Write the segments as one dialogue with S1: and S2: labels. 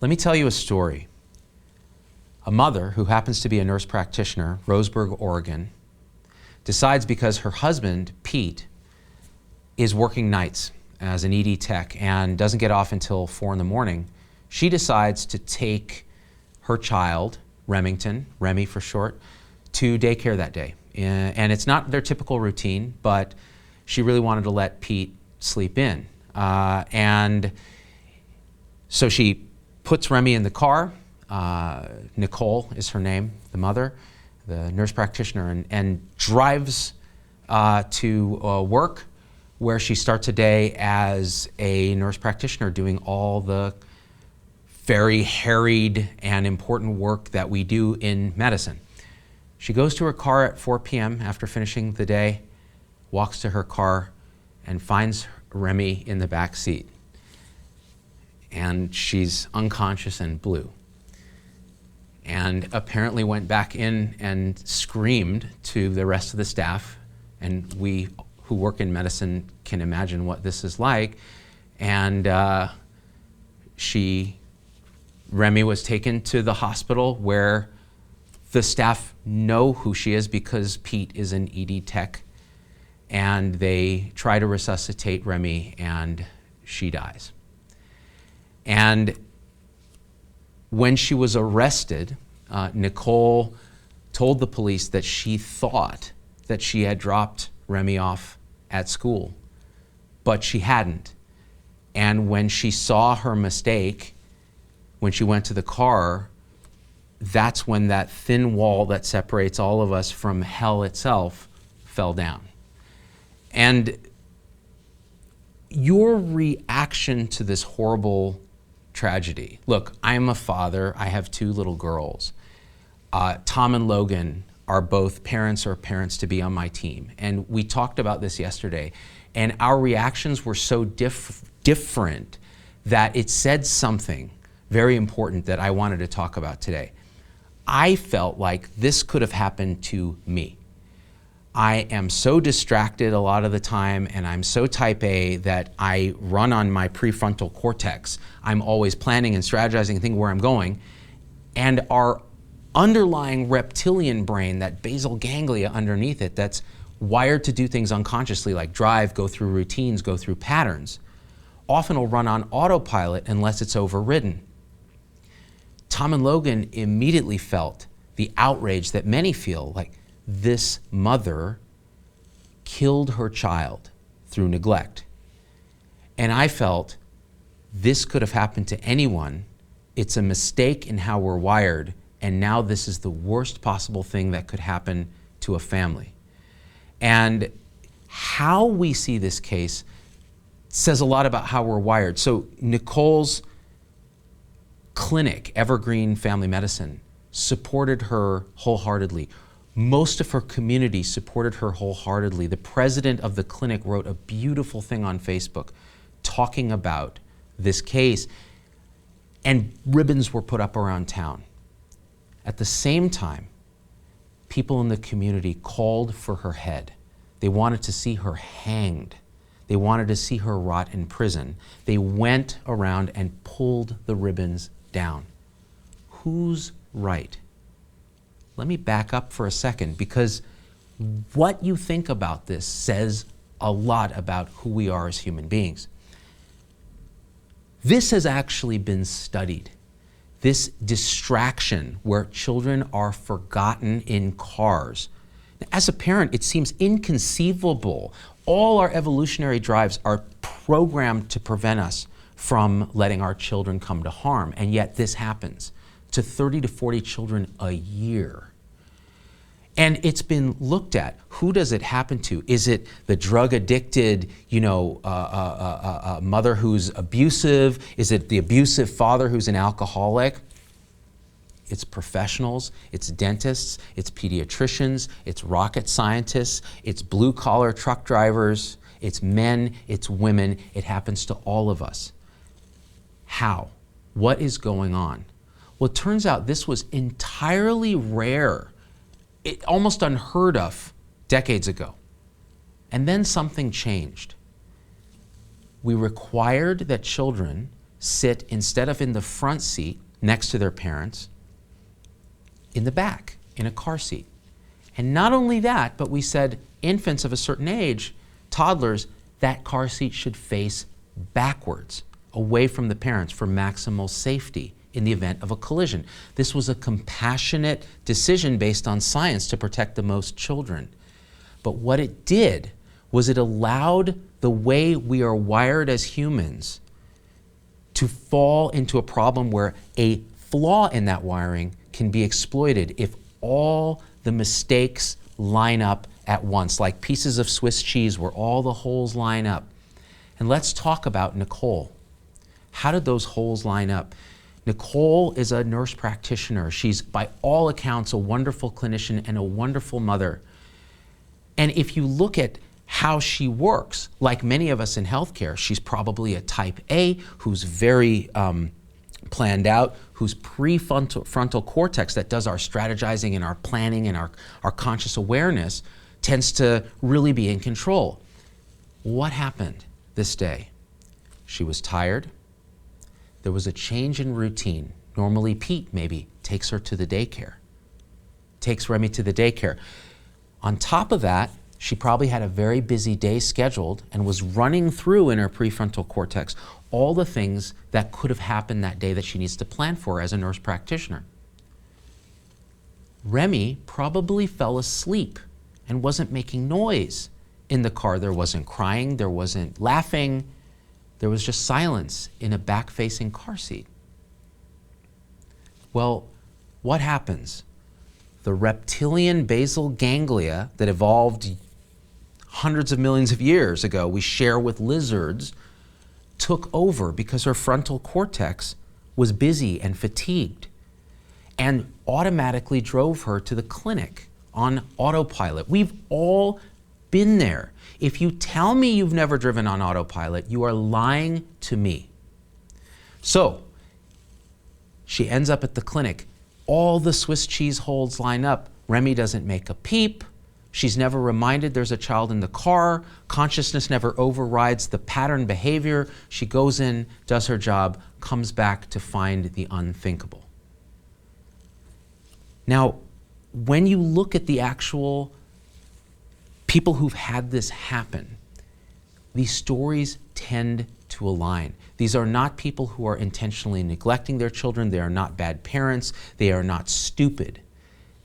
S1: Let me tell you a story. A mother who happens to be a nurse practitioner, Roseburg, Oregon, decides because her husband, Pete, is working nights as an ED tech and doesn't get off until 4 in the morning, she decides to take her child, Remington, Remy for short, to daycare that day. And it's not their typical routine, but she really wanted to let Pete sleep in. And so she puts Remy in the car. Nicole is her name, the mother, the nurse practitioner, and drives to work, where she starts a day as a nurse practitioner doing all the very harried and important work that we do in medicine. She goes to her car at 4 p.m. after finishing the day, walks to her car, and finds Remy in the back seat. And she's unconscious and blue. And apparently went back in and screamed to the rest of the staff. And we who work in medicine can imagine what this is like. And Remy was taken to the hospital, where the staff know who she is because Pete is an ED tech. And they try to resuscitate Remy, and she dies. And when she was arrested, Nicole told the police that she thought that she had dropped Remy off at school, but she hadn't. And when she saw her mistake, when she went to the car, that's when that thin wall that separates all of us from hell itself fell down. And your reaction to this horrible tragedy. Look, I'm a father. I have 2 little girls. Tom and Logan are both parents or parents to be on my team. And we talked about this yesterday. And our reactions were so different that it said something very important that I wanted to talk about today. I felt like this could have happened to me. I am so distracted a lot of the time, and I'm so type A that I run on my prefrontal cortex. I'm always planning and strategizing and thinking where I'm going. And our underlying reptilian brain, that basal ganglia underneath it, that's wired to do things unconsciously, like drive, go through routines, go through patterns, often will run on autopilot unless it's overridden. Tom and Logan immediately felt the outrage that many feel, like, this mother killed her child through neglect. And I felt this could have happened to anyone. It's a mistake in how we're wired, and now this is the worst possible thing that could happen to a family. And how we see this case says a lot about how we're wired. So Nicole's clinic, Evergreen Family Medicine, supported her wholeheartedly. Most of her community supported her wholeheartedly. The president of the clinic wrote a beautiful thing on Facebook talking about this case, and ribbons were put up around town. At the same time, people in the community called for her head. They wanted to see her hanged. They wanted to see her rot in prison. They went around and pulled the ribbons down. Who's right? Let me back up for a second, because what you think about this says a lot about who we are as human beings. This has actually been studied. This distraction where children are forgotten in cars. As a parent, it seems inconceivable. All our evolutionary drives are programmed to prevent us from letting our children come to harm, and yet this happens to 30 to 40 children a year. And it's been looked at. Who does it happen to? Is it the drug-addicted, mother who's abusive? Is it the abusive father who's an alcoholic? It's professionals, it's dentists, it's pediatricians, it's rocket scientists, it's blue-collar truck drivers, it's men, it's women. It happens to all of us. How? What is going on? Well, it turns out this was entirely rare. It almost unheard of decades ago. And then something changed. We required that children sit, instead of in the front seat next to their parents, in the back, in a car seat. And not only that, but we said infants of a certain age, toddlers, that car seat should face backwards, away from the parents for maximal safety in the event of a collision. This was a compassionate decision based on science to protect the most children. But what it did was it allowed the way we are wired as humans to fall into a problem where a flaw in that wiring can be exploited if all the mistakes line up at once, like pieces of Swiss cheese where all the holes line up. And let's talk about Nicole. How did those holes line up? Nicole is a nurse practitioner. She's, by all accounts, a wonderful clinician and a wonderful mother. And if you look at how she works, like many of us in healthcare, she's probably a type A who's very planned out, whose prefrontal cortex that does our strategizing and our planning and our conscious awareness tends to really be in control. What happened this day? She was tired. There was a change in routine. Normally Pete maybe takes her to the daycare, takes Remy to the daycare. On top of that, she probably had a very busy day scheduled and was running through in her prefrontal cortex all the things that could have happened that day that she needs to plan for as a nurse practitioner. Remy probably fell asleep and wasn't making noise in the car. There wasn't crying, there wasn't laughing, there was just silence in a back-facing car seat. Well, what happens? The reptilian basal ganglia that evolved hundreds of millions of years ago, we share with lizards, took over because her frontal cortex was busy and fatigued and automatically drove her to the clinic on autopilot. We've all been there. If you tell me you've never driven on autopilot, you are lying to me. So she ends up at the clinic. All the Swiss cheese holes line up. Remy doesn't make a peep. She's never reminded there's a child in the car. Consciousness never overrides the pattern behavior. She goes in, does her job, comes back to find the unthinkable. Now, when you look at the actual people who've had this happen, these stories tend to align. These are not people who are intentionally neglecting their children. They are not bad parents. They are not stupid.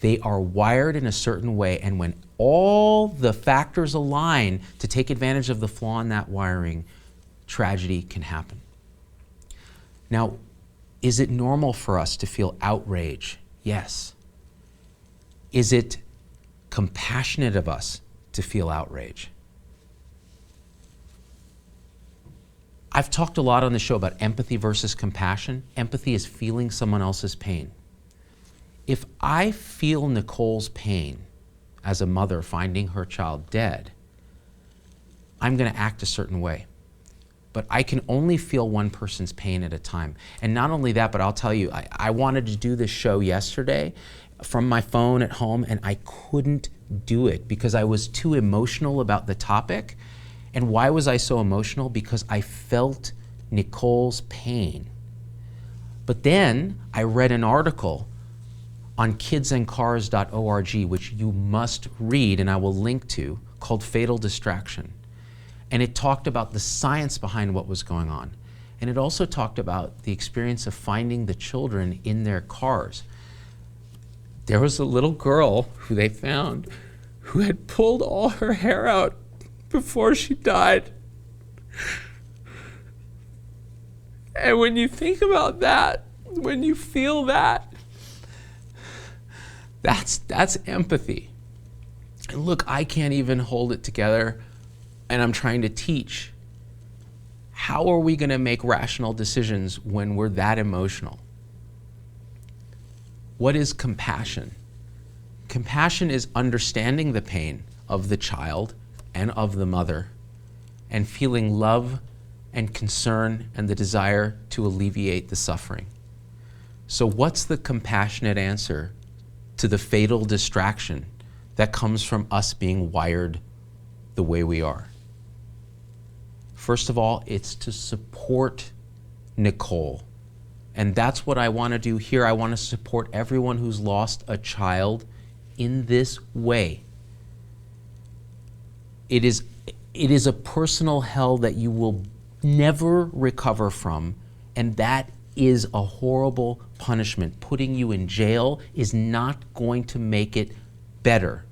S1: They are wired in a certain way, and when all the factors align to take advantage of the flaw in that wiring, tragedy can happen. Now, is it normal for us to feel outrage? Yes. Is it compassionate of us to feel outrage? I've talked a lot on the show about empathy versus compassion. Empathy is feeling someone else's pain. If I feel Nicole's pain as a mother finding her child dead, I'm going to act a certain way. But I can only feel one person's pain at a time. And not only that, but I'll tell you, I wanted to do this show yesterday from my phone at home, and I couldn't do it because I was too emotional about the topic. And why was I so emotional? Because I felt Nicole's pain. But then I read an article on kidsandcars.org, which you must read, and I will link to, called Fatal Distraction. And it talked about the science behind what was going on. And it also talked about the experience of finding the children in their cars. There was a little girl who they found who had pulled all her hair out before she died. And when you think about that, when you feel that, that's empathy. And look, I can't even hold it together, and I'm trying to teach. How are we going to make rational decisions when we're that emotional? What is compassion? Compassion is understanding the pain of the child and of the mother and feeling love and concern and the desire to alleviate the suffering. So what's the compassionate answer to the fatal distraction that comes from us being wired the way we are? First of all, it's to support Nicole. And that's what I want to do here. I want to support everyone who's lost a child in this way. It is a personal hell that you will never recover from, and that is a horrible punishment. Putting you in jail is not going to make it better.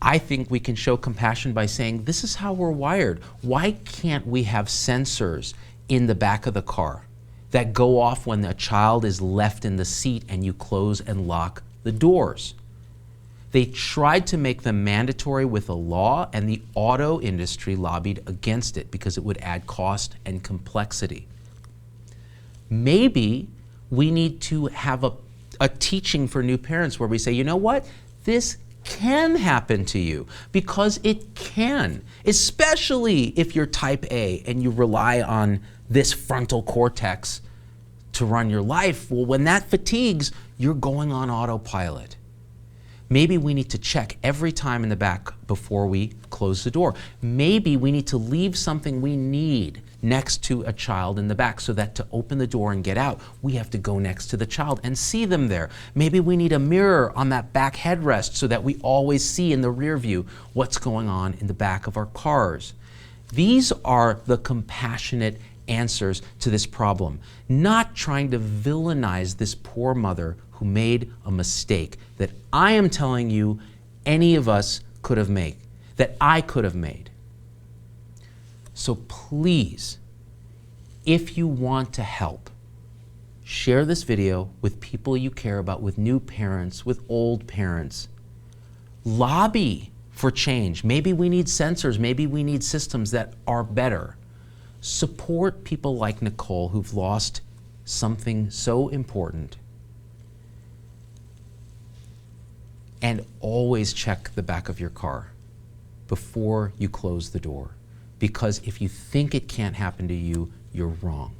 S1: I think we can show compassion by saying, this is how we're wired. Why can't we have sensors in the back of the car that go off when a child is left in the seat and you close and lock the doors? They tried to make them mandatory with a law, and the auto industry lobbied against it because it would add cost and complexity. Maybe we need to have a teaching for new parents where we say, you know what? This can happen to you, because it can, especially if you're type A and you rely on this frontal cortex to run your life. Well, when that fatigues, you're going on autopilot. Maybe we need to check every time in the back before we close the door. Maybe we need to leave something we need next to a child in the back, so that to open the door and get out, we have to go next to the child and see them there. Maybe we need a mirror on that back headrest so that we always see in the rear view what's going on in the back of our cars. These are the compassionate answers to this problem, not trying to villainize this poor mother who made a mistake that I am telling you any of us could have made, that I could have made. So please, if you want to help, share this video with people you care about, with new parents, with old parents. Lobby for change. Maybe we need sensors, maybe we need systems that are better. Support people like Nicole who've lost something so important. And always check the back of your car before you close the door. Because if you think it can't happen to you, you're wrong.